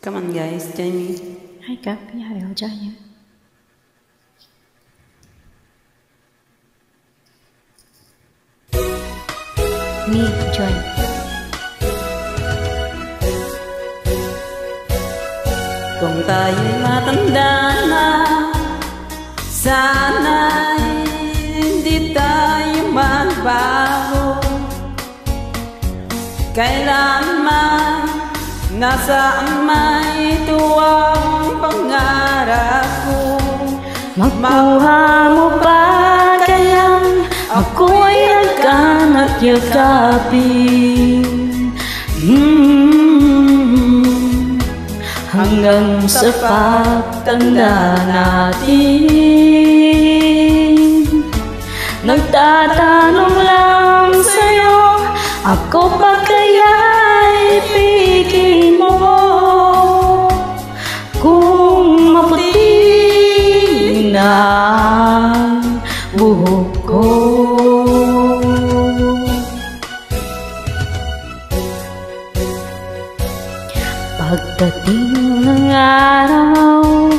Come on guys, join me. Hai cả nhà đều chơi nhé. Me join. Kung tayo'y matanda na, sana'y hindi tayo magbago. Kailanman nasaan may tuwang pangarap ko. Makuha mo ba kayang ako'y nagkanak yakapin? Hanggang sa pagtanda natin, nagtatanong lang sa'yo, ako ba kaya'y ibigin mo? Kung maputi na ang buhok ko, pagdating ng araw,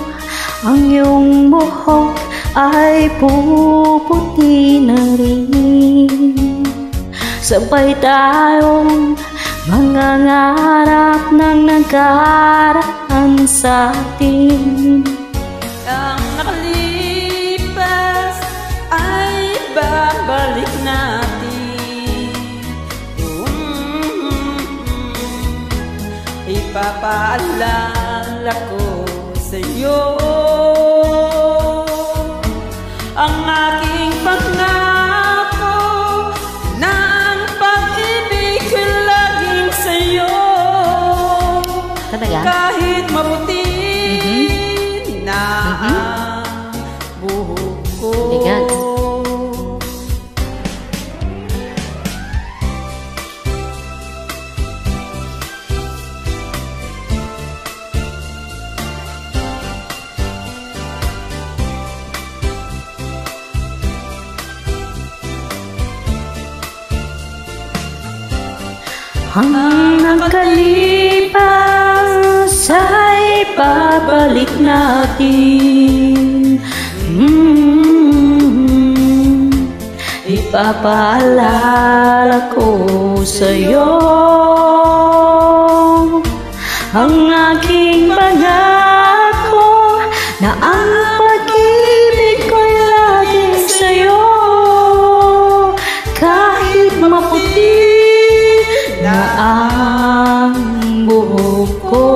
ang iyong buhok ay puputi na rin. Sabay tayong mangangarap ng nagkaraan sa atin. Ang nakalipas ay babalik natin. Ipapaalala ko sa'yo ang aking pangako na ang pag-ibig ko laging sa'yo. Talaga? Kahit maputi na ang buhok ko. Ligat. Ang nakalipas ay babalik natin. Ipapaalala ko sa'yo ang aking pangako na ang pag-ibig ko'y laging sa'yo. Kahit maputi na ang buhok ko,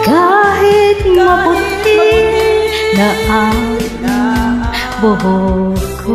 kahit maputi na ang buhok ko.